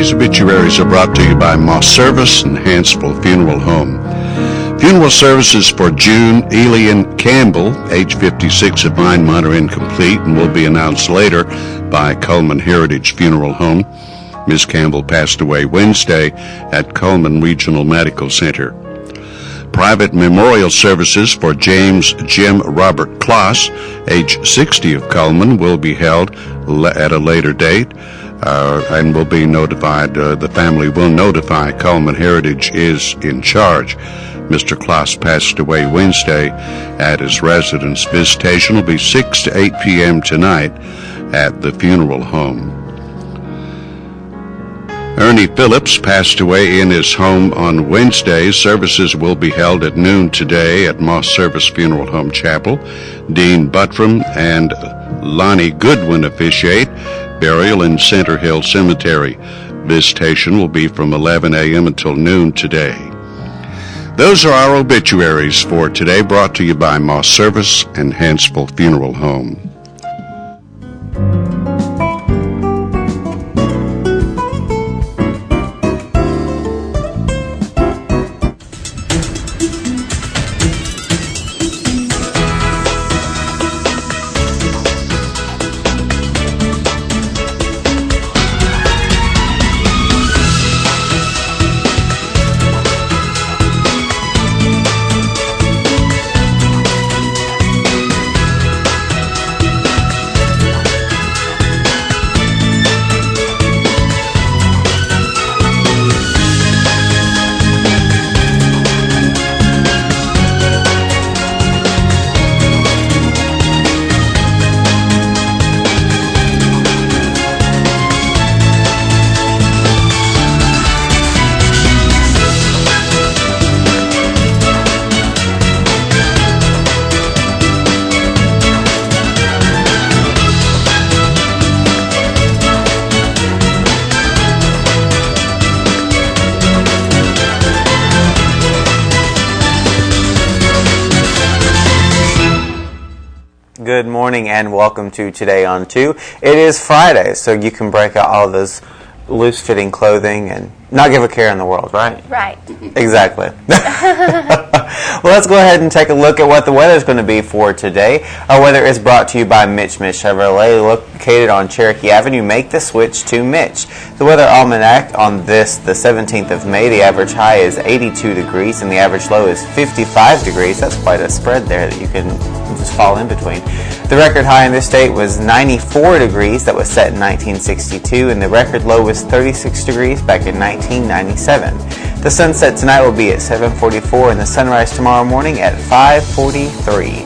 Today's obituaries are brought to you by Moss Service and Hansville Funeral Home. Funeral services for June Elian Campbell, age 56 of Vinemont, are incomplete and will be announced later by Coleman Heritage Funeral Home. Ms. Campbell passed away Wednesday at Coleman Regional Medical Center. Private memorial services for James Jim Robert Kloss, age 60 of Coleman, will be held at a later date and will be notified. The family will notify Coleman Heritage is in charge. Mr. Kloss passed away Wednesday at his residence. Visitation will be 6 to 8 p.m. tonight at the funeral home. Ernie Phillips passed away in his home on Wednesday. Services will be held at noon today at Moss Service Funeral Home Chapel. Dean Buttram and Lonnie Goodwin officiate. Burial in Center Hill Cemetery. Visitation will be from 11 a.m. until noon today. Those are our obituaries for today, brought to you by Moss Service and Hansville Funeral Home. Good morning and welcome to Today on 2. It is Friday, so you can break out all those loose-fitting clothing and not give a care in the world, right? Right. Exactly. Well, let's go ahead and take a look at what the weather is going to be for today. Our weather is brought to you by Mitch Chevrolet, located on Cherokee Avenue. Make the switch to Mitch. The weather almanac on the 17th of May, the average high is 82 degrees and the average low is 55 degrees. That's quite a spread there that you can just fall in between. The record high in this state was 94 degrees. That was set in 1962, and the record low was 36 degrees back in 1997. The sunset tonight will be at 7:44 and the sunrise tomorrow morning at 5:43.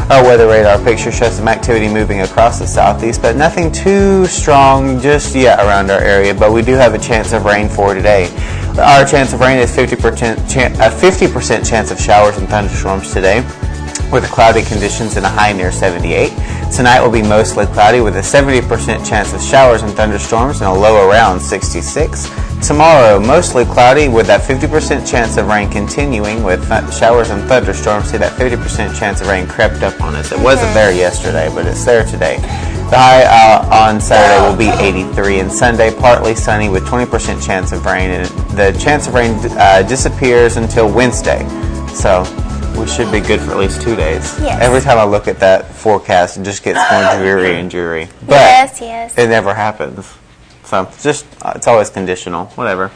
Our weather radar picture shows some activity moving across the southeast, but nothing too strong just yet around our area, but we do have a chance of rain for today. Our chance of rain is 50% chance of showers and thunderstorms today, with cloudy conditions and a high near 78. Tonight will be mostly cloudy with a 70% chance of showers and thunderstorms and a low around 66. Tomorrow, mostly cloudy with that 50% chance of rain continuing with showers and thunderstorms. See, that 50% chance of rain crept up on us. It wasn't there yesterday, but it's there today. The high on Saturday will be 83, and Sunday partly sunny with 20% chance of rain, and the chance of rain disappears until Wednesday. So we should be good for at least 2 days. Yes. Every time I look at that forecast, it just gets more dreary and dreary. But yes. it never happens. So it's always conditional. Whatever.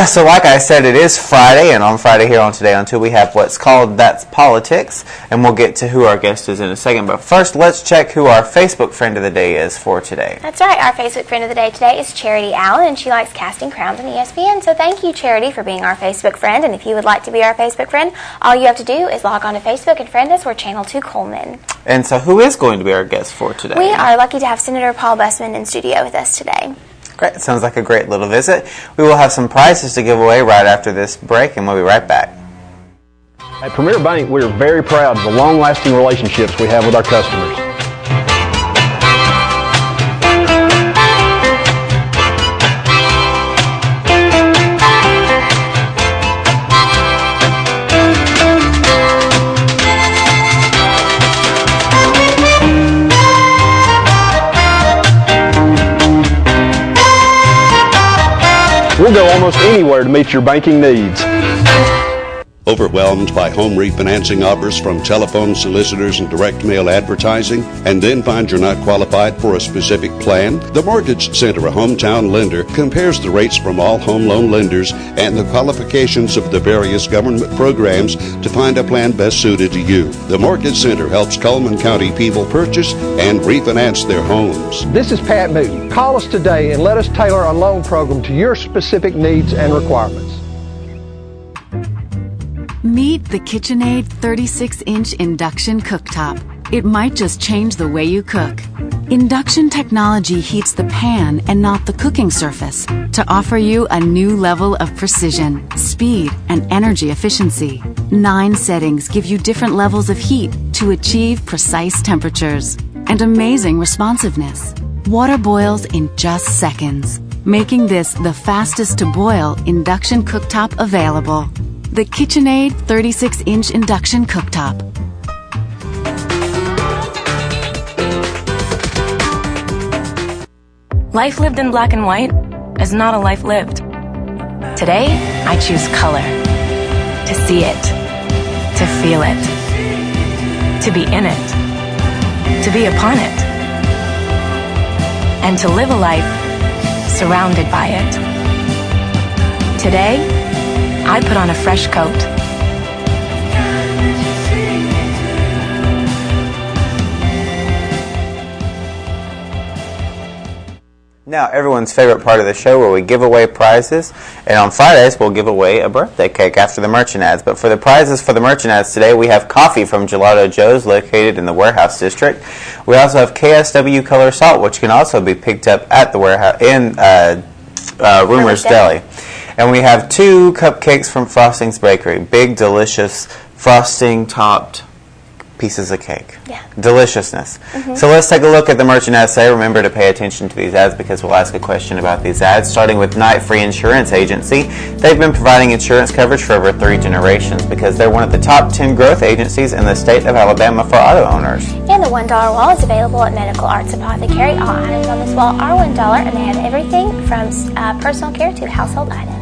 So like I said, it is Friday, and on Friday here on Today on 2, we have what's called That's Politics, and we'll get to who our guest is in a second. But first, let's check who our Facebook friend of the day is for today. That's right. Our Facebook friend of the day today is Charity Allen, and she likes casting crowns on ESPN. So thank you, Charity, for being our Facebook friend. And if you would like to be our Facebook friend, all you have to do is log on to Facebook and friend us. We're Channel 2 Coleman. And so who is going to be our guest for today? We are lucky to have Senator Paul Bussman in studio with us today. Great. Sounds like a great little visit. We will have some prizes to give away right after this break, and we'll be right back. At Premier Bank, we are very proud of the long-lasting relationships we have with our customers. We'll go almost anywhere to meet your banking needs. Overwhelmed by home refinancing offers from telephone solicitors and direct mail advertising, and then find you're not qualified for a specific plan? The Mortgage Center, a hometown lender, compares the rates from all home loan lenders and the qualifications of the various government programs to find a plan best suited to you. The Mortgage Center helps Coleman County people purchase and refinance their homes. This is Pat Newton. Call us today and let us tailor a loan program to your specific needs and requirements. Meet the KitchenAid 36-inch induction cooktop. It might just change the way you cook. Induction technology heats the pan and not the cooking surface to offer you a new level of precision, speed, and energy efficiency. 9 settings give you different levels of heat to achieve precise temperatures and amazing responsiveness. Water boils in just seconds, making this the fastest to boil induction cooktop available. The KitchenAid 36-inch induction cooktop. Life lived in black and white is not a life lived. Today, I choose color. To see it. To feel it. To be in it. To be upon it. And to live a life surrounded by it. Today, I put on a fresh coat. Now, everyone's favorite part of the show where we give away prizes. And on Fridays, we'll give away a birthday cake after the merchant ads. But for the prizes for the merchant ads today, we have coffee from Gelato Joe's located in the Warehouse District. We also have KSW Color Salt, which can also be picked up at the warehouse in Rumor's Deli. And we have 2 cupcakes from Frosting's Bakery. Big, delicious, frosting-topped pieces of cake. Yeah. Deliciousness. So let's take a look at the merchant ads today. Remember to pay attention to these ads because we'll ask a question about these ads, starting with Night Free Insurance Agency. They've been providing insurance coverage for over 3 generations because they're one of the top 10 growth agencies in the state of Alabama for auto owners. And the $1 wall is available at Medical Arts Apothecary. All items on this wall are $1, and they have everything from personal care to household items.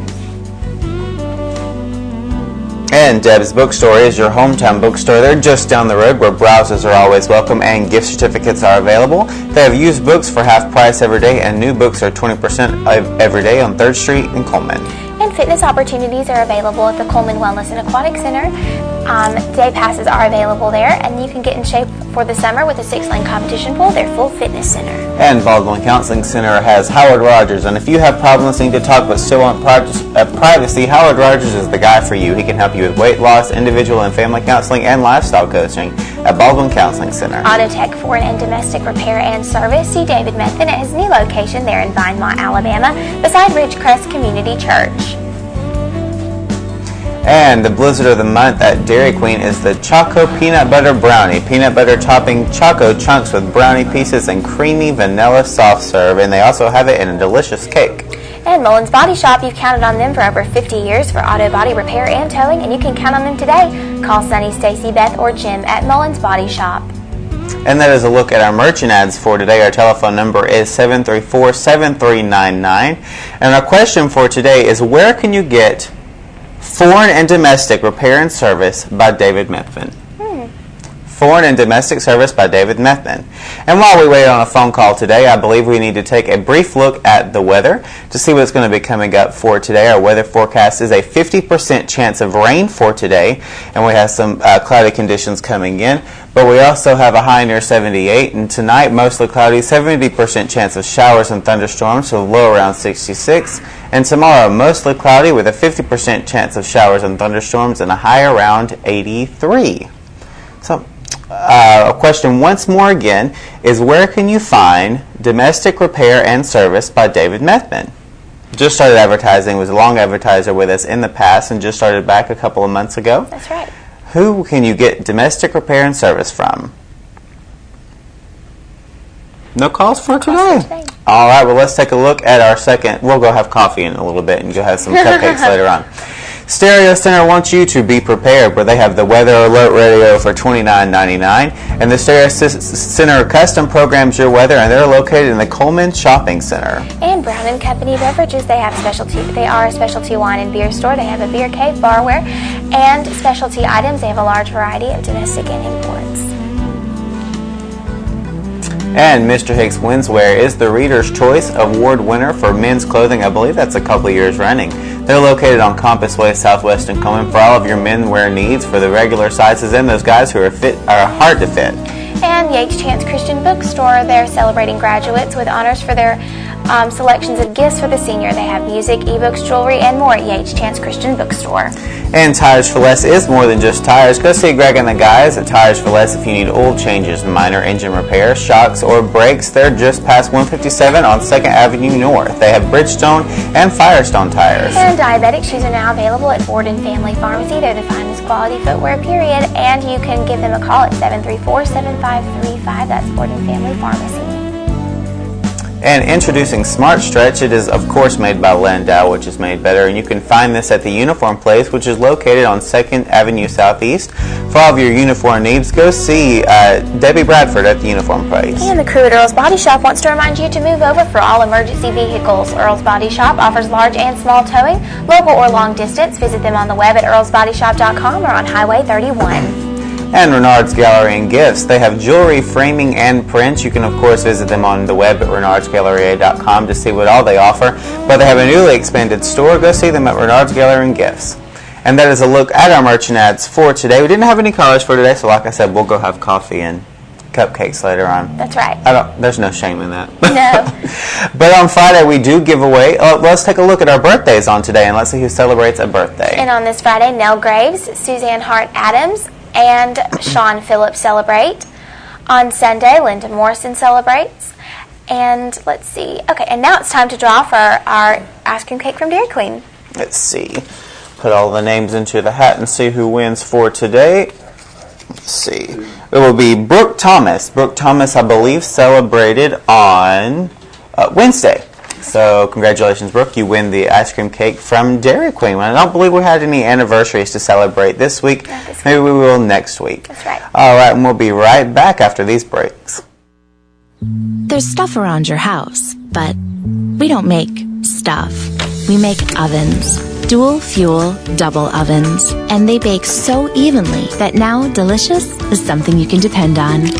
And Deb's Bookstore is your hometown bookstore. They're just down the road where browsers are always welcome and gift certificates are available. They have used books for half price every day, and new books are 20% every day on 3rd Street in Coleman. And fitness opportunities are available at the Coleman Wellness and Aquatic Center. Day passes are available there, and you can get in shape for the summer with a 6-lane competition pool, their full fitness center. And Baldwin Counseling Center has Howard Rogers, and if you have problems needing to talk but still want privacy, Howard Rogers is the guy for you. He can help you with weight loss, individual and family counseling, and lifestyle coaching at Baldwin Counseling Center. Autotech Foreign and Domestic Repair and Service. See David Methvin at his new location there in Vinemont, Alabama, beside Ridgecrest Community Church. And the blizzard of the month at Dairy Queen is the Choco Peanut Butter Brownie. Peanut butter topping Choco chunks with brownie pieces and creamy vanilla soft serve. And they also have it in a delicious cake. And Mullins Body Shop, you've counted on them for over 50 years for auto body repair and towing, and you can count on them today. Call Sunny, Stacy, Beth, or Jim at Mullins Body Shop. And that is a look at our merchant ads for today. Our telephone number is 734-7399. And our question for today is, where can you get Foreign and Domestic Repair and Service by David Methvin? Foreign and Domestic Service by David Methvin. And while we wait on a phone call today, I believe we need to take a brief look at the weather to see what's going to be coming up for today. Our weather forecast is a 50% chance of rain for today, and we have some cloudy conditions coming in. But we also have a high near 78, and tonight mostly cloudy, 70% chance of showers and thunderstorms, so low around 66. And tomorrow mostly cloudy with a 50% chance of showers and thunderstorms and a high around 83. So, a question once more again is, where can you find Domestic Repair and Service by David Methvin? Just started advertising, was a long advertiser with us in the past, and just started back a couple of months ago. That's right. Who can you get Domestic Repair and Service from? No calls for today. All right, well, let's take a look at our second. We'll go have coffee in a little bit and go have some cupcakes later on. Stereo Center wants you to be prepared, where they have the weather alert radio for $29.99, and the Stereo Center custom programs your weather, and they're located in the Coleman Shopping Center. And Brown and Company Beverages, they are a specialty wine and beer store. They have a beer cave, barware, and specialty items. They have a large variety of domestic and imports. And Mr. Hicks Menswear is the Reader's Choice Award winner for men's clothing. I believe that's a couple of years running. They're located on Compass Way, Southwest and Coleman, for all of your menwear needs for the regular sizes and those guys who are hard to fit. And Yates Chance Christian Bookstore, they're celebrating graduates with honors for their selections of gifts for the senior. They have music, ebooks, jewelry, and more at Yates Chance Christian Bookstore. And Tires for Less is more than just tires. Go see Greg and the guys at Tires for Less if you need oil changes, minor engine repairs, shocks, or brakes. They're just past 157 on 2nd Avenue North. They have Bridgestone and Firestone tires. And diabetic shoes are now available at Borden Family Pharmacy. They're the finest quality footwear, period. And you can give them a call at 734-7535. That's Borden Family Pharmacy. And introducing Smart Stretch, it is of course made by Landau, which is made better, and you can find this at the Uniform Place, which is located on 2nd Avenue Southeast. For all of your uniform needs, go see Debbie Bradford at the Uniform Place. And the crew at Earl's Body Shop wants to remind you to move over for all emergency vehicles. Earl's Body Shop offers large and small towing, local or long distance. Visit them on the web at earlsbodyshop.com or on Highway 31. And Renard's Gallery and Gifts. They have jewelry, framing, and prints. You can, of course, visit them on the web at renardsgalleria.com to see what all they offer. But they have a newly expanded store. Go see them at Renard's Gallery and Gifts. And that is a look at our merchant ads for today. We didn't have any callers for today, so like I said, we'll go have coffee and cupcakes later on. That's right. There's no shame in that. No. But on Friday, we do give away. Let's take a look at our birthdays on today, and let's see who celebrates a birthday. And on this Friday, Nell Graves, Suzanne Hart Adams, and Sean Phillips celebrate. On Sunday, Linda Morrison celebrates. And let's see. Okay, and now it's time to draw for our ice cream cake from Dairy Queen. Let's see. Put all the names into the hat and see who wins for today. Let's see. It will be Brooke Thomas. Brooke Thomas, I believe, celebrated on Wednesday. So congratulations, Brooke. You win the ice cream cake from Dairy Queen. I don't believe we had any anniversaries to celebrate this week. Maybe we will next week. That's right. All right, and we'll be right back after these breaks. There's stuff around your house, but we don't make stuff. We make ovens. Dual fuel, double ovens. And they bake so evenly that now delicious is something you can depend on.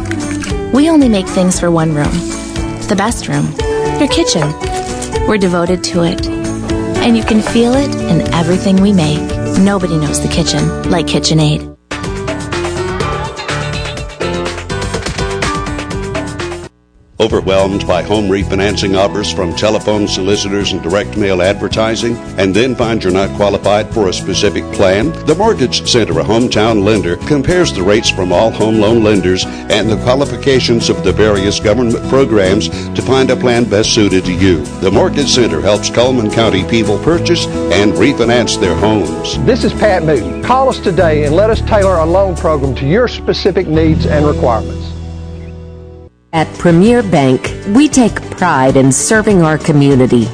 We only make things for one room. The best room. Your kitchen. We're devoted to it. And you can feel it in everything we make. Nobody knows the kitchen like KitchenAid. Overwhelmed by home refinancing offers from telephone solicitors and direct mail advertising, and then find you're not qualified for a specific plan? The Mortgage Center, a hometown lender, compares the rates from all home loan lenders and the qualifications of the various government programs to find a plan best suited to you. The Mortgage Center helps Coleman County people purchase and refinance their homes. This is Pat Newton. Call us today and let us tailor a loan program to your specific needs and requirements. At Premier Bank, we take pride in serving our community.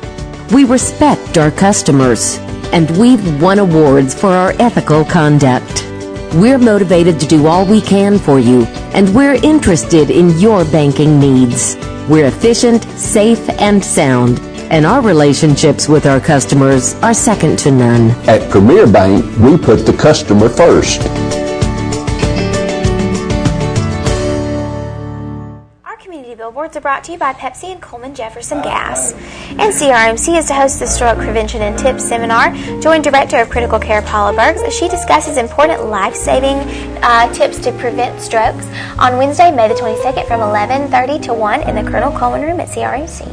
We respect our customers, and we've won awards for our ethical conduct. We're motivated to do all we can for you, and we're interested in your banking needs. We're efficient, safe, and sound, and our relationships with our customers are second to none. At Premier Bank, we put the customer first. Billboards are brought to you by Pepsi and Coleman Jefferson Gas. And CRMC is to host the Stroke Prevention and Tips Seminar. Join Director of Critical Care Paula Bergs as she discusses important life-saving tips to prevent strokes on Wednesday, May the 22nd from 11:30 to 1 in the Colonel Coleman Room at CRMC.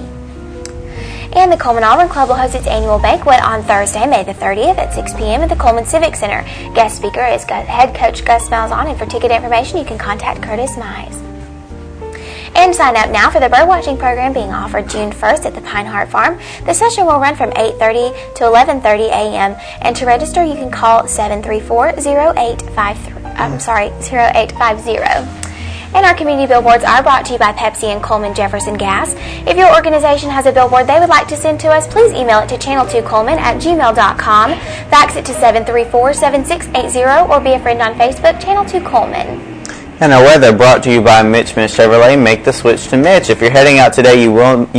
And the Coleman Auburn Club will host its annual banquet on Thursday, May the 30th at 6 p.m. at the Coleman Civic Center. Guest speaker is head coach Gus Malzahn, and for ticket information you can contact Curtis Mize. And sign up now for the birdwatching program being offered June 1st at the Pinehart Farm. The session will run from 8:30 to 11:30 a.m. And to register, you can call 734-0850. And our community billboards are brought to you by Pepsi and Coleman Jefferson Gas. If your organization has a billboard they would like to send to us, please email it to channel2coleman@gmail.com, fax it to 734-7680, or be a friend on Facebook, Channel 2 Coleman. And our weather brought to you by Mitch Chevrolet. Make the switch to Mitch. If you're heading out today, you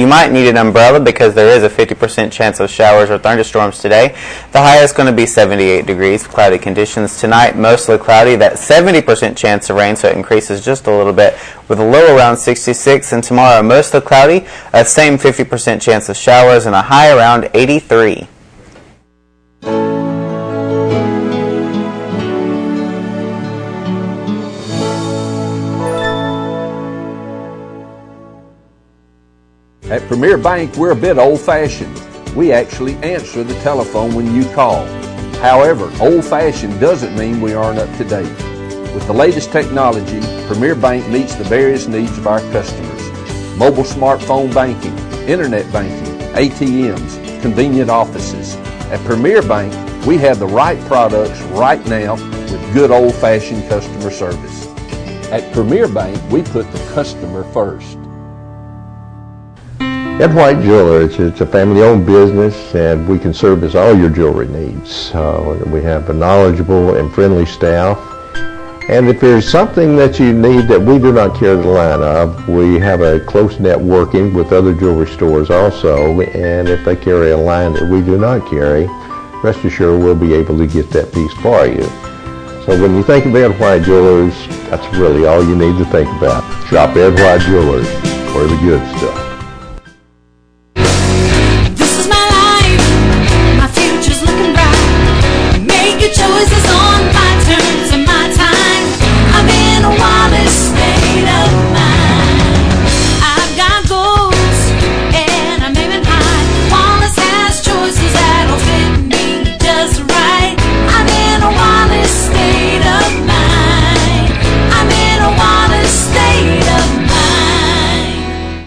might need an umbrella because there is a 50% chance of showers or thunderstorms today. The high is going to be 78 degrees. Cloudy conditions tonight, mostly cloudy. That 70% chance of rain, so it increases just a little bit with a low around 66. And tomorrow, mostly cloudy, a same 50% chance of showers and a high around 83. At Premier Bank, we're a bit old-fashioned. We actually answer the telephone when you call. However, old-fashioned doesn't mean we aren't up to date. With the latest technology, Premier Bank meets the various needs of our customers. Mobile smartphone banking, internet banking, ATMs, convenient offices. At Premier Bank, we have the right products right now with good old-fashioned customer service. At Premier Bank, we put the customer first. Ed White Jewelers, it's a family-owned business, and we can service all your jewelry needs. We have a knowledgeable and friendly staff, and if there's something that you need that we do not carry the line of, we have a close networking with other jewelry stores also, and if they carry a line that we do not carry, rest assured we'll be able to get that piece for you. So when you think of Ed White Jewelers, that's really all you need to think about. Shop Ed White Jewelers for the good stuff. Choices on my terms and my time. I'm in a wild state of mind. I've got goals and I'm aiming high. Wallace has choices that'll fit me just right. I'm in a wild state of mind. I'm in a wild state of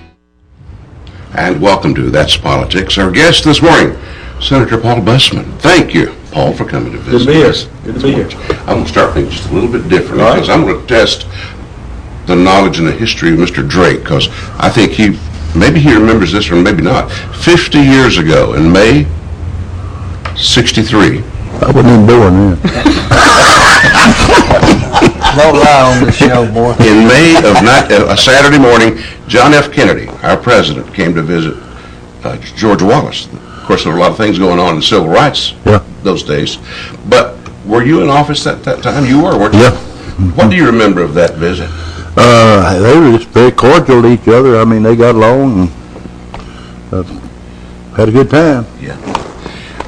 mind. And welcome to That's Politics. Our guest this morning, Senator Paul Bussman. Thank you, Paul, for coming to visit us. Good to be here. I'm going to start things just a little bit different because Right. I'm going to test the knowledge and the history of Mr. Drake, because I think maybe he remembers this or maybe not. 50 years ago, in May 63. I wasn't even born then. Don't lie on the show, boy. In May of a Saturday morning, John F. Kennedy, our president, came to visit George Wallace. Of course, there were a lot of things going on in civil rights those days. But were you in office at that time? You were, weren't you? Yeah. What do you remember of that visit? They were just very cordial to each other. I mean, they got along and had a good time. Yeah.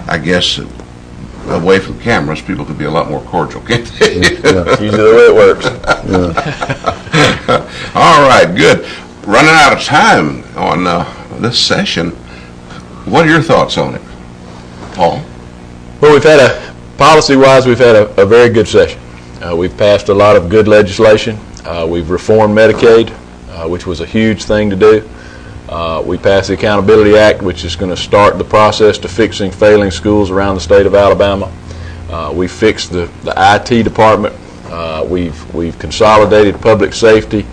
I guess away from cameras, people could be a lot more cordial, can't they? Yeah. Usually the way it works. All right, good. Running out of time on this session. What are your thoughts on it, Paul? Well, policy-wise, we've had a very good session. We've passed a lot of good legislation. We've reformed Medicaid, which was a huge thing to do. We passed the Accountability Act, which is going to start the process to fixing failing schools around the state of Alabama. We fixed the IT department. We've consolidated public safety.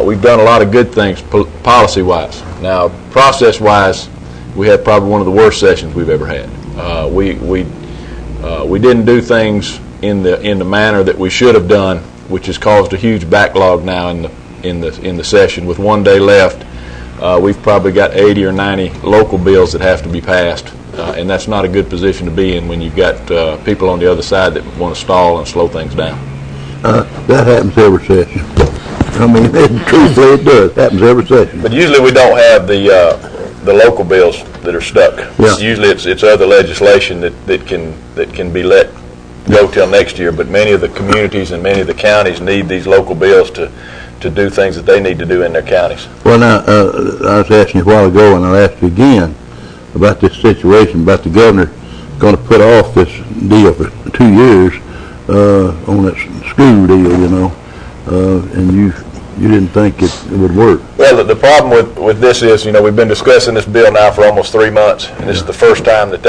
We've done a lot of good things policy-wise. Now, process-wise, we had probably one of the worst sessions we've ever had. We didn't do things in the manner that we should have done, which has caused a huge backlog now in the session. With 1 day left, we've probably got 80 or 90 local bills that have to be passed, and that's not a good position to be in when you've got people on the other side that want to stall and slow things down. That happens every session. I mean, truthfully, it does. It happens every session. But usually we don't have the local bills that are stuck. Yeah. Usually it's other legislation that can be let go till next year. But many of the communities and many of the counties need these local bills to do things that they need to do in their counties. Well, now, I was asking you a while ago, and I'll ask you again about this situation, about the governor going to put off this deal for 2 years on that school deal, you know, and you didn't think it would work. Well, the problem with this is, we've been discussing this bill now for almost 3 months, and this is the first time that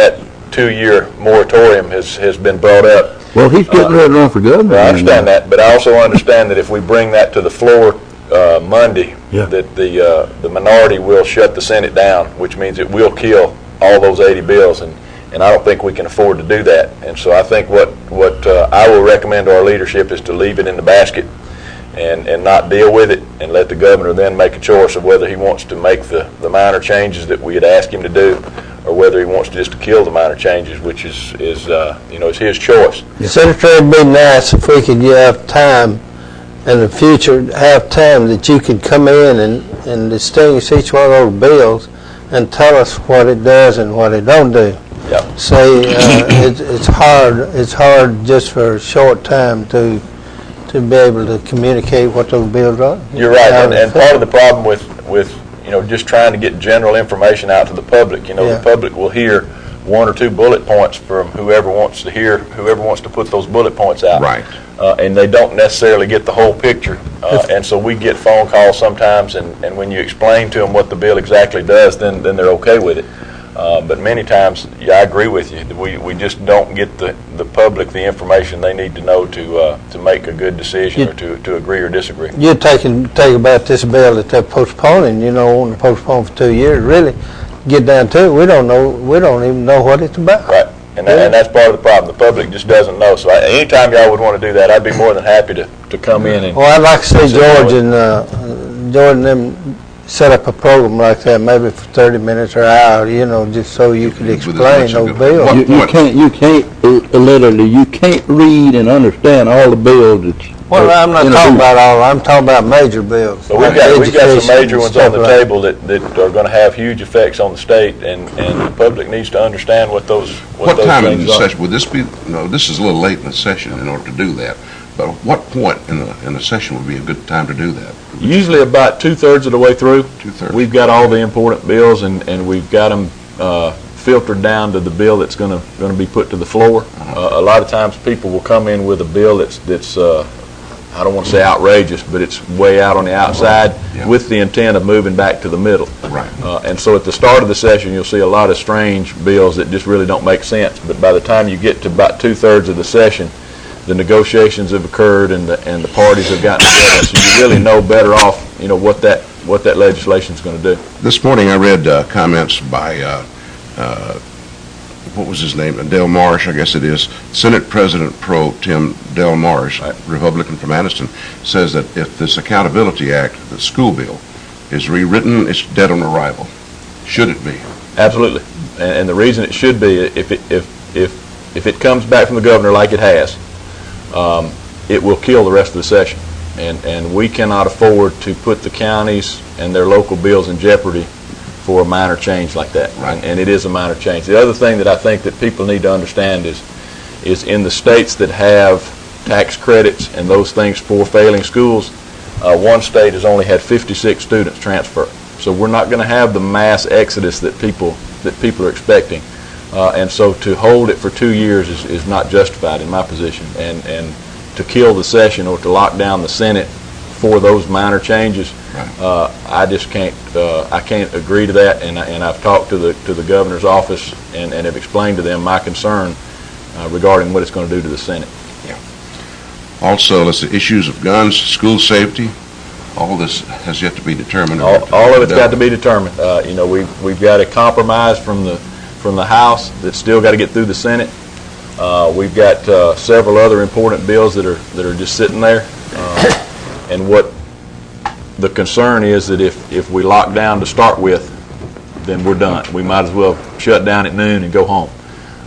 2-year moratorium has been brought up. Well, he's getting ready to run for governor. I understand that, but I also understand that if we bring that to the floor Monday that the minority will shut the Senate down, which means it will kill all those 80 bills, and I don't think we can afford to do that. And so I think what I will recommend to our leadership is to leave it in the basket and not deal with it, and let the governor then make a choice of whether he wants to make the minor changes that we had asked him to do, or whether he wants to just to kill the minor changes, which is his choice. Senator, it'd be nice if we could have time in the future, have time that you could come in and distinguish each one of those bills and tell us what it does and what it don't do. Yeah. Say it's hard just for a short time to be able to communicate what those bills are. You're right, and part of the problem with just trying to get general information out to the public, the public will hear one or two bullet points from whoever wants to put those bullet points out. Right. And they don't necessarily get the whole picture. And so we get phone calls sometimes, and when you explain to them what the bill exactly does, then they're okay with it. But many times, I agree with you. We just don't get the public the information they need to know to make a good decision, or to agree or disagree. You're take about this bill that they're postponing, wanting to postpone for 2 years. Really, get down to it, we don't even know what it's about. Right, and that's part of the problem. The public just doesn't know. So anytime y'all would want to do that, I'd be more than happy to come in and. Well, I'd like to see George and them set up a program like that, maybe for 30 minutes or an hour, just so you could explain those bills. You can't read and understand all the bills. Well, I'm not talking about all. I'm talking about major bills. But we've got some major ones on the table that are going to have huge effects on the state, and the public needs to understand what those time in things the are. session would this be? No, this is a little late in the session in order to do that. But what point in the session would be a good time to do that? Usually about 2/3 of the way through. 2/3. We've got all the important bills, and we've got them filtered down to the bill that's going to be put to the floor. A lot of times people will come in with a bill that's I don't want to say outrageous, but it's way out on the outside, with the intent of moving back to the middle. Right. And so at the start of the session, you'll see a lot of strange bills that just really don't make sense. But by the time you get to about 2/3 of the session, the negotiations have occurred, and the parties have gotten together, so you really know better off, what that legislation is going to do. This morning I read comments by, what was his name? Dale Marsh, I guess it is. Senate President Pro Tem Dale Marsh, Republican from Anniston, says that if this Accountability Act, the school bill, is rewritten, it's dead on arrival. Should it be? Absolutely, and the reason it should be, if it comes back from the governor like it has, it will kill the rest of the session, and we cannot afford to put the counties and their local bills in jeopardy for a minor change like that. Right. And it is a minor change. The other thing that I think that people need to understand is in the states that have tax credits and those things for failing schools, one state has only had 56 students transfer. So we're not going to have the mass exodus that people are expecting. And so to hold it for 2 years is not justified in my position. And to kill the session or to lock down the Senate for those minor changes, I just can't. I can't agree to that. And I've talked to the governor's office and have explained to them my concern regarding what it's going to do to the Senate. Yeah. Also, let's see, issues of guns, school safety. All this has yet to be determined. All of it's got to be determined. We've got a compromise from the House that's still got to get through the Senate. We've got several other important bills that are just sitting there. And what the concern is that if we lock down to start with, then we're done. We might as well shut down at noon and go home,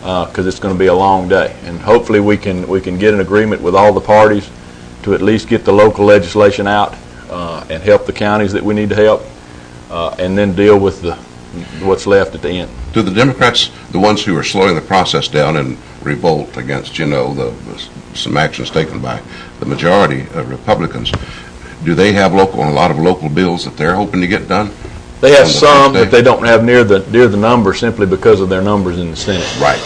because it's going to be a long day. And hopefully we can get an agreement with all the parties to at least get the local legislation out and help the counties that we need to help, and then deal with what's left at the end. Do the Democrats, the ones who are slowing the process down and revolt against, some actions taken by the majority of Republicans, do they have a lot of local bills that they're hoping to get done? They have some, but they don't have near the number simply because of their numbers in the Senate. Right.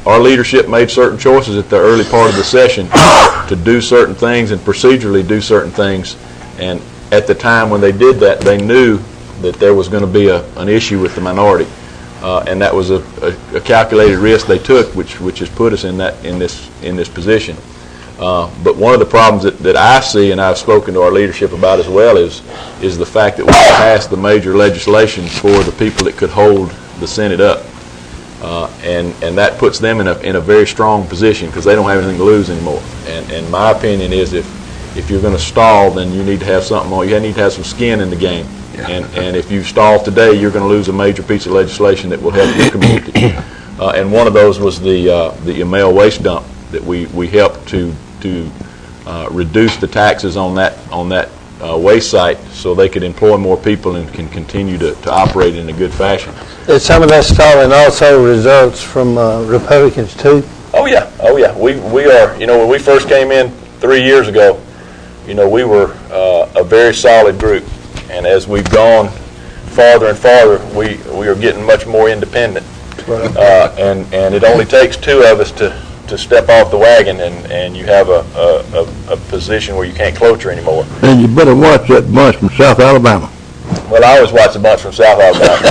Our leadership made certain choices at the early part of the session to do certain things and procedurally do certain things, and at the time when they did that, they knew that there was going to be an issue with the minority, and that was a calculated risk they took, which has put us in this position. But one of the problems that I see, and I've spoken to our leadership about as well, is the fact that we passed the major legislation for the people that could hold the Senate up. And that puts them in a very strong position because they don't have anything to lose anymore. And my opinion is if you're going to stall, then you need to have something on. You need to have some skin in the game. Yeah. And if you stall today, you're going to lose a major piece of legislation that will help your community. And one of those was the male waste dump that we helped to reduce the taxes on that waste site so they could employ more people and can continue to operate in a good fashion. Is some of that stalling also results from Republicans too? Oh yeah. We are. When we first came in 3 years ago, we were a very solid group, and as we've gone farther and farther, we are getting much more independent. And it only takes two of us to step off the wagon, and you have a position where you can't cloture anymore. And you better watch that bunch from South Alabama. Well, I always watch a bunch from South Alabama.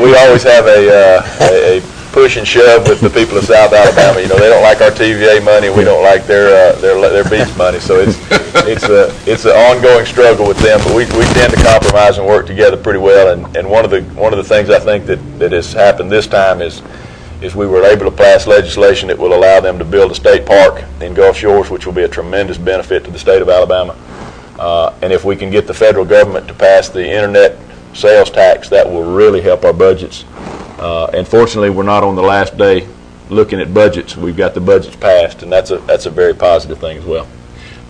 We always have a push and shove with the people of South Alabama. They don't like our TVA money. We don't like their beach money. So it's an ongoing struggle with them. But we tend to compromise and work together pretty well. And one of the things I think that has happened this time is we were able to pass legislation that will allow them to build a state park in Gulf Shores, which will be a tremendous benefit to the state of Alabama. And if we can get the federal government to pass the internet sales tax, that will really help our budgets. And fortunately, we're not on the last day looking at budgets. We've got the budgets passed, and that's a very positive thing as well.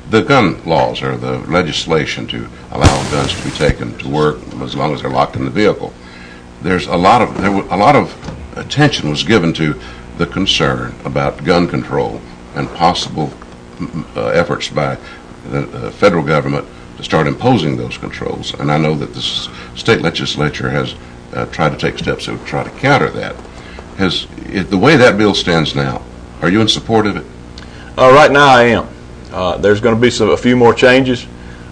The gun laws, or the legislation to allow guns to be taken to work as long as they're locked in the vehicle, there's a lot of attention was given to the concern about gun control and possible efforts by the federal government to start imposing those controls. And I know that the state legislature has tried to take steps to try to counter that. The way that bill stands now, are you in support of it? Right now I am. There's going to be a few more changes,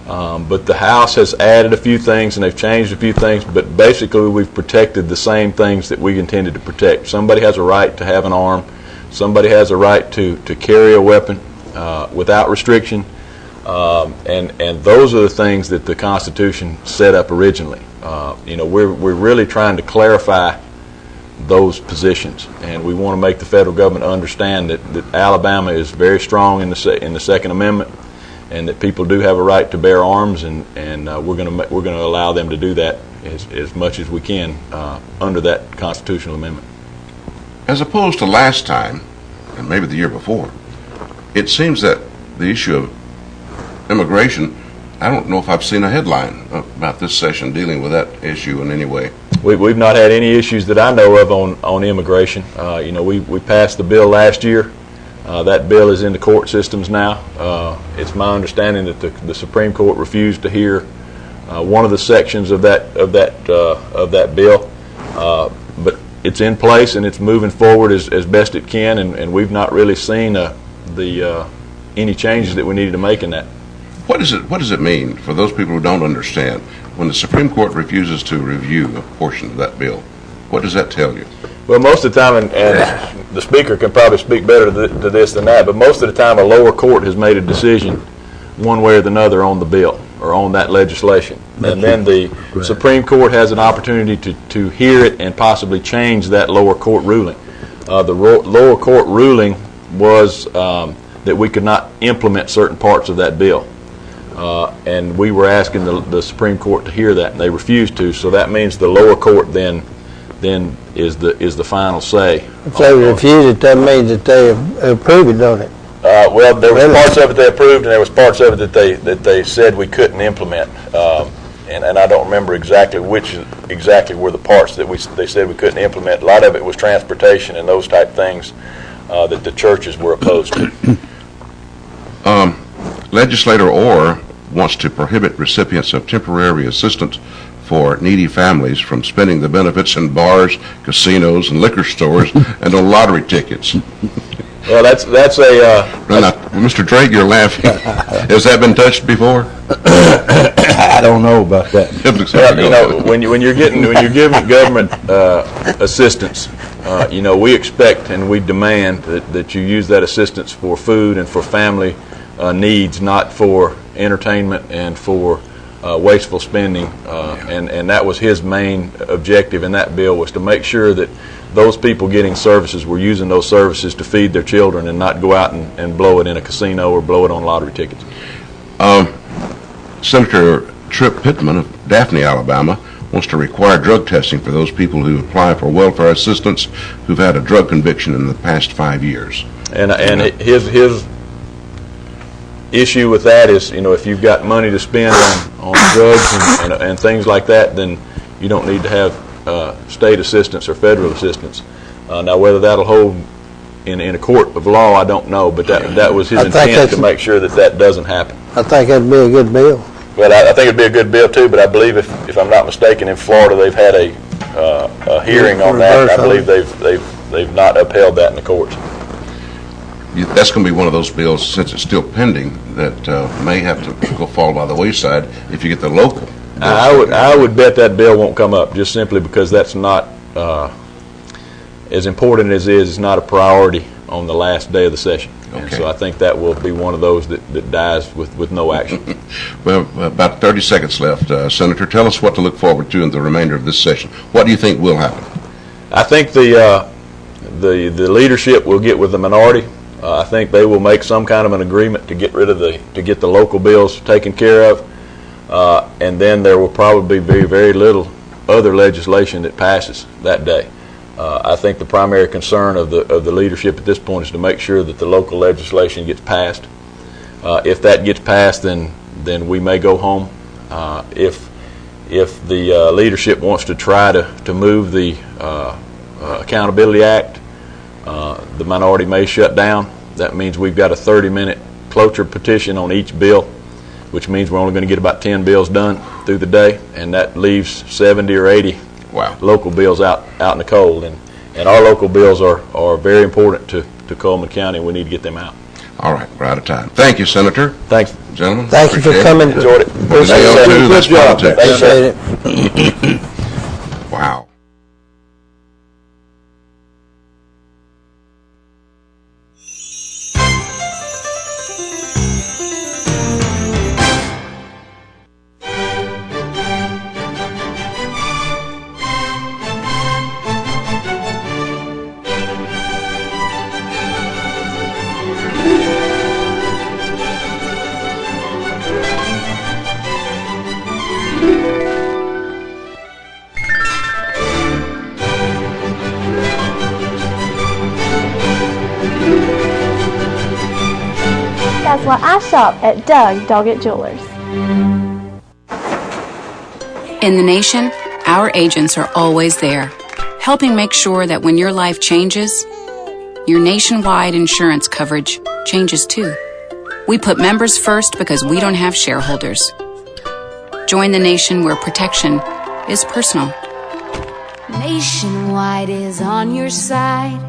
but the House has added a few things and they've changed a few things, but basically we've protected the same things that we intended to protect. Somebody has a right to have an arm. Somebody has a right to carry a weapon without restriction. And those are the things that the Constitution set up originally. We're really trying to clarify those positions, and we want to make the federal government understand that Alabama is very strong in the Second Amendment, and that people do have a right to bear arms, and we're going to allow them to do that as much as we can under that constitutional amendment. As opposed to last time, and maybe the year before, it seems that the issue of immigration, I don't know if I've seen a headline about this session dealing with that issue in any way. We've not had any issues that I know of on immigration. We passed the bill last year. That bill is in the court systems now. It's my understanding that the Supreme Court refused to hear one of the sections of that bill, but it's in place and it's moving forward as best it can, and we've not really seen any changes that we needed to make in that. What does it mean for those people who don't understand when the Supreme Court refuses to review a portion of that bill? What does that tell you? Well, most of the time, and the Speaker can probably speak better to this than that, but most of the time a lower court has made a decision one way or the other on the bill or on that legislation. And then the Supreme Court has an opportunity to hear it and possibly change that lower court ruling. The lower court ruling was that we could not implement certain parts of that bill. And we were asking the Supreme Court to hear that, and they refused to. So that means the lower court then is the final say. If they refuse it, that means that they approve it, don't it? Well, there was parts of it they approved, and there was parts of it that they said we couldn't implement. And I don't remember exactly which were the parts that they said we couldn't implement. A lot of it was transportation and those type things that the churches were opposed to. Legislator Orr wants to prohibit recipients of temporary assistance for needy families from spending the benefits in bars, casinos, and liquor stores and on lottery tickets. Well, that's Mr. Drake, you're laughing. Has that been touched before? I don't know about that. Well, when you're giving government assistance, we expect and we demand that you use that assistance for food and for family needs, not for entertainment and for wasteful spending. And that was his main objective in that bill, was to make sure that those people getting services were using those services to feed their children and not go out and blow it in a casino or blow it on lottery tickets. Senator Tripp Pittman of Daphne, Alabama, wants to require drug testing for those people who apply for welfare assistance who've had a drug conviction in the past 5 years. And his issue with that is, if you've got money to spend on drugs and things like that, then you don't need to have state assistance or federal assistance. Now, whether that'll hold in a court of law, I don't know, but that was his intent, to make sure that doesn't happen. I think that'd be a good bill. Well, I think it'd be a good bill too, but I believe, if I'm not mistaken, in Florida they've had a hearing on that. I believe they've not upheld that in the courts. That's going to be one of those bills, since it's still pending, that may have to go fall by the wayside if you get the local. I would bet that bill won't come up, just simply because that's not as important as it is. It's not a priority on the last day of the session. Okay. And so I think that will be one of those that dies with no action. Well, about 30 seconds left. Senator, tell us what to look forward to in the remainder of this session. What do you think will happen? I think the leadership will get with the minority. I think they will make some kind of an agreement to get the local bills taken care of, and then there will probably be very, very little other legislation that passes that day. I think the primary concern of the leadership at this point is to make sure that the local legislation gets passed. If that gets passed, then we may go home. If the leadership wants to try to move the Accountability Act, the minority may shut down. That means we've got a 30-minute cloture petition on each bill, which means we're only going to get about 10 bills done through the day, and that leaves 70 or 80 local bills out in the cold. And our local bills are very important to Coleman County, and we need to get them out. All right, we're out of time. Thank you, Senator. Thanks, gentlemen. Thank you for coming. Enjoyed it. That's politics. Appreciate it. Wow. That's why I shop at Doug Doggett Jewelers. In the nation, our agents are always there, helping make sure that when your life changes, your nationwide insurance coverage changes too. We put members first because we don't have shareholders. Join the nation where protection is personal. Nationwide is on your side.